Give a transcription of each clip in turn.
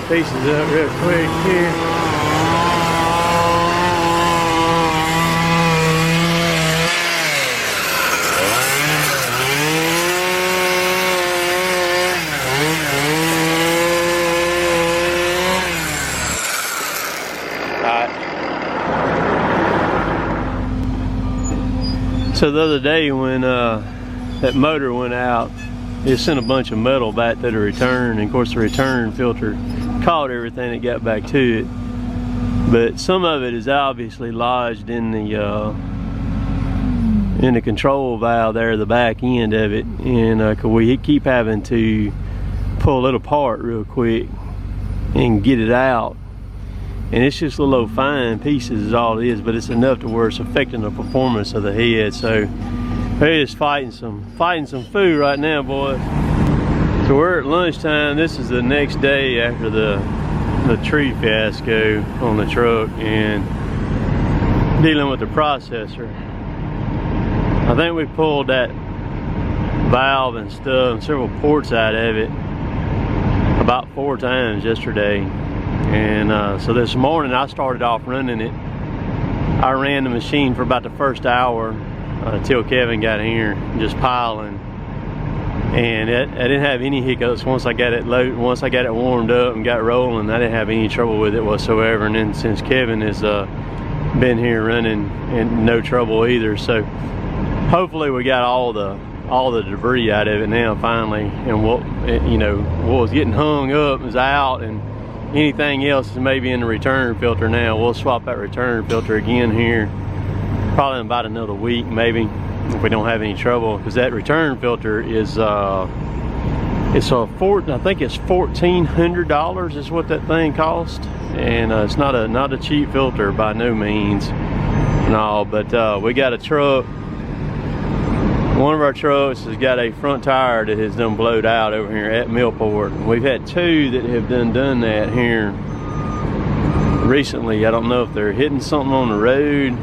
pieces up real quick here. So the other day when that motor went out, it sent a bunch of metal back to the return, and of course the return filter caught everything that got back to it. But some of it is obviously lodged in the control valve there, the back end of it, and 'cause we keep having to pull it apart real quick and get it out. And it's just little old fine pieces is all it is, but it's enough to where it's affecting the performance of the head. So we're just fighting some food right now, boys. So we're at lunchtime. This is the next day after the tree fiasco on the truck and dealing with the processor. I think we pulled that valve and stuff and several ports out of it about 4 times yesterday. And so this morning I started off running it. I ran the machine for about the first hour till Kevin got here, just piling. And I didn't have any hiccups once I got it loaded. Once I got it warmed up and got rolling, I didn't have any trouble with it whatsoever. And then since Kevin has been here running, and no trouble either. So hopefully we got all the debris out of it now finally. And what was getting hung up is out, and anything else is maybe in the return filter now. We'll swap that return filter again here probably in about another week maybe, if we don't have any trouble, because that return filter is I think it's $1,400 is what that thing cost, and it's not a cheap filter by no means. No, but we got a truck. One of our trucks has got a front tire that has done blowed out over here at Millport. We've had 2 that have done that here recently. I don't know if they're hitting something on the road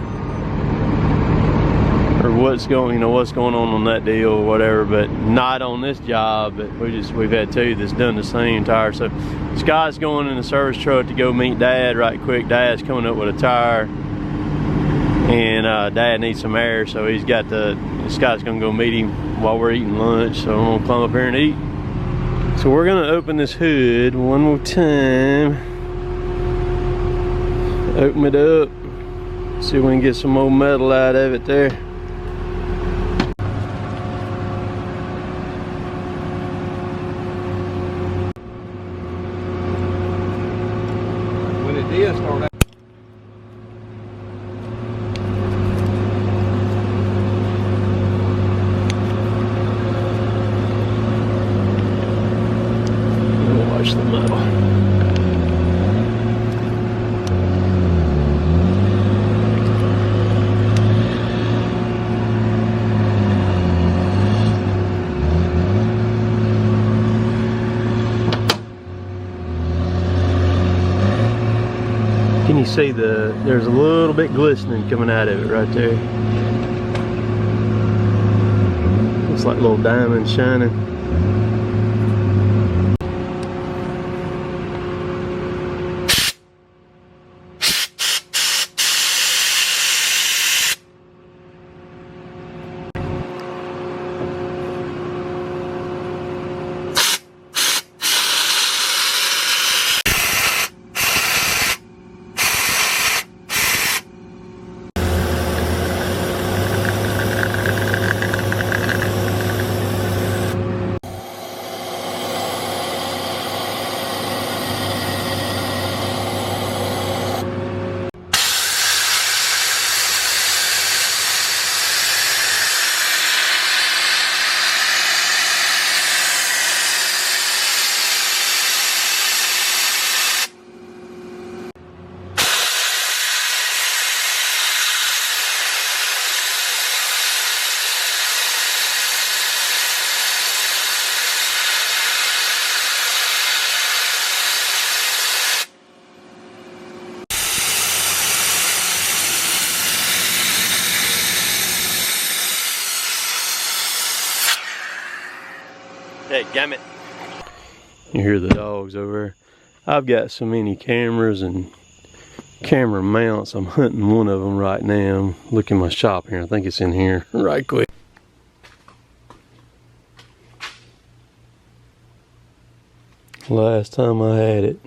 or what's going on that deal or whatever, but not on this job. But we've had 2 that's done the same tire. So Scott's going in the service truck to go meet Dad right quick. Dad's coming up with a tire, and Dad needs some air, so Scott's gonna go meet him while we're eating lunch. So I'm gonna climb up here and eat. So we're gonna open this hood one more time. Open it up. See if we can get some more metal out of it there. When it did start out. The metal. Can you see there's a little bit glistening coming out of it right there. It's like little diamonds shining. Hey, damn it. You hear the dogs over there. I've got so many cameras and camera mounts. I'm hunting one of them right now. Look in my shop here. I think it's in here right quick. Last time I had it.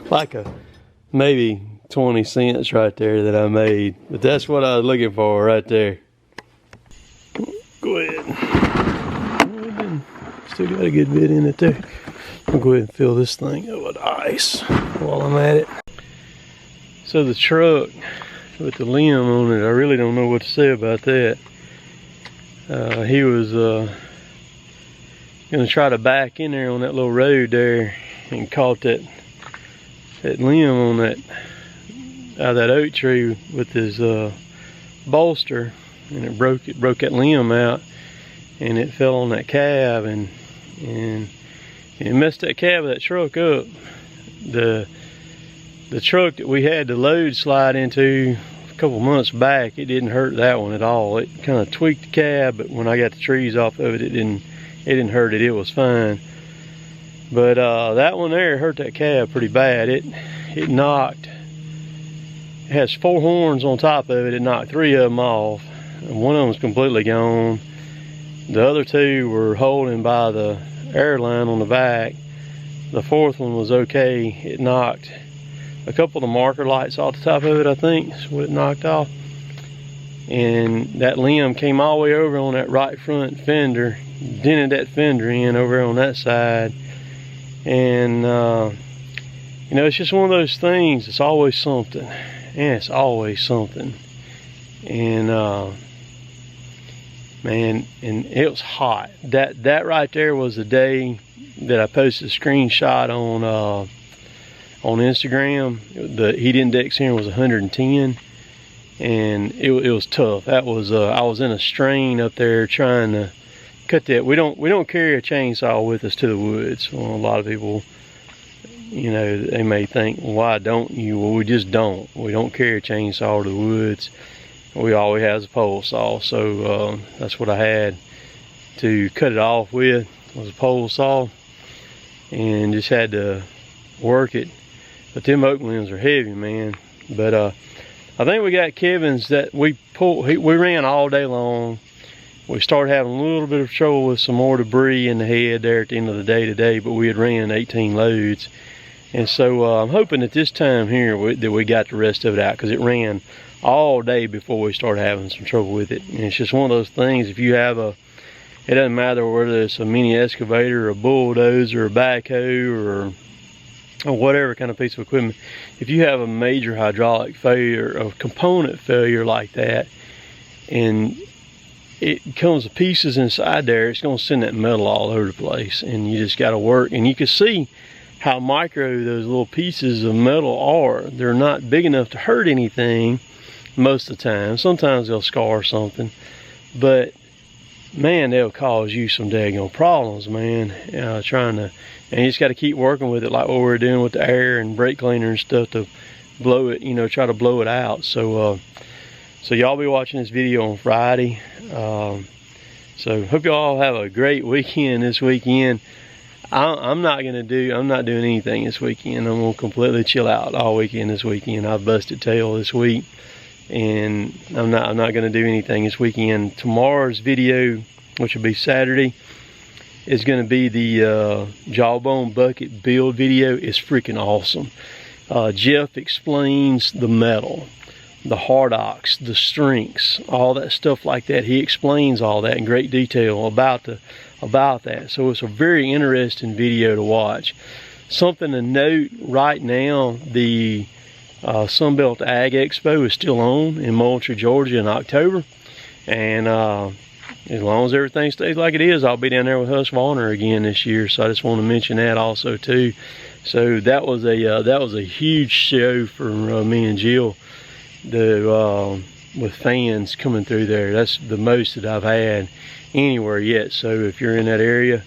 Like a maybe 20 cents right there that I made, but that's what I was looking for right there. Go ahead. Still got a good bit in it there. I'll go ahead and fill this thing up with ice while I'm at it. So the truck with the limb on it, I really don't know what to say about that. He was gonna try to back in there on that little road there and caught that limb on that out of that oak tree with his bolster, and it broke that limb out, and it fell on that cab and it messed that cab of that truck up. The truck that we had the load slide into a couple months back, it didn't hurt that one at all. It kind of tweaked the cab, but when I got the trees off of it, it didn't hurt it. It was fine. But that one there hurt that cab pretty bad. It knocked. It has 4 horns on top of it. It knocked 3 of them off. And one of them was completely gone. The other 2 were holding by the airline on the back. The 4th one was okay. It knocked a couple of the marker lights off the top of it, I think. That's what it knocked off. And that limb came all the way over on that right front fender, dented that fender in over on that side. And you know, it's just one of those things. It's always something, and it's always something. And man, and it was hot. That right there was the day that I posted a screenshot on Instagram. The heat index here was 110, and it was tough. That was I was in a strain up there trying to cut that. We don't carry a chainsaw with us to the woods. Well, a lot of people, you know, they may think, well, why don't you? Well, we just don't. We don't carry a chainsaw to the woods. We always have a pole saw. So that's what I had to cut it off with, was a pole saw, and just had to work it. But them oak limbs are heavy, man. But I think we got Kevin's that we ran all day long. We started having a little bit of trouble with some more debris in the head there at the end of the day today, but we had ran 18 loads. And so I'm hoping that this time here that we got the rest of it out, because it ran all day before we started having some trouble with it. And it's just one of those things, if you have it doesn't matter whether it's a mini excavator or a bulldozer or a backhoe or whatever kind of piece of equipment, if you have a major hydraulic failure, a component failure like that, and it comes to pieces inside there, it's going to send that metal all over the place, and you just got to work. And you can see how micro those little pieces of metal are. They're not big enough to hurt anything most of the time. Sometimes they'll scar something, but man, they'll cause you some daggone problems, man. And you just got to keep working with it, like what we're doing with the air and brake cleaner and stuff, to blow it, you know, try to blow it out. So so y'all be watching this video on Friday. So hope y'all have a great weekend this weekend. I'm not doing anything this weekend. I'm gonna completely chill out all weekend this weekend. I've busted tail this week, and I'm not gonna do anything this weekend. Tomorrow's video, which will be Saturday, is gonna be the jawbone bucket build video. It's freaking awesome. Jeff explains the metal, the hard ox, the strengths, all that stuff like that. He explains all that in great detail about that. So it's a very interesting video to watch. Something to note right now, the Sunbelt Ag Expo is still on in Moultrie, Georgia in October. And as long as everything stays like it is, I'll be down there with Husqvarna again this year. So I just want to mention that also too. So that was a huge show for me and Jill, with fans coming through there. That's the most that I've had anywhere yet. So if you're in that area,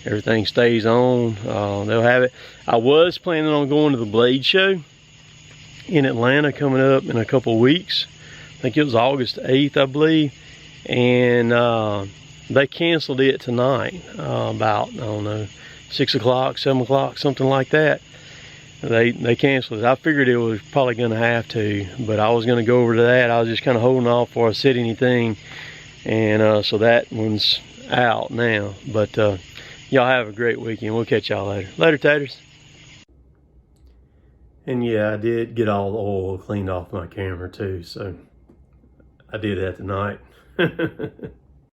everything stays on. They'll have it. I was planning on going to the Blade Show in Atlanta coming up in a couple weeks. I think it was August 8th, I believe. and they canceled it tonight about, I don't know, 6 o'clock, 7 o'clock, something like that. They canceled it. I figured it was probably going to have to, but I was going to go over to that. I was just kind of holding off before I said anything, and so that one's out now. But y'all have a great weekend. We'll catch y'all later. Later, taters. And yeah, I did get all the oil cleaned off my camera too, so I did that tonight.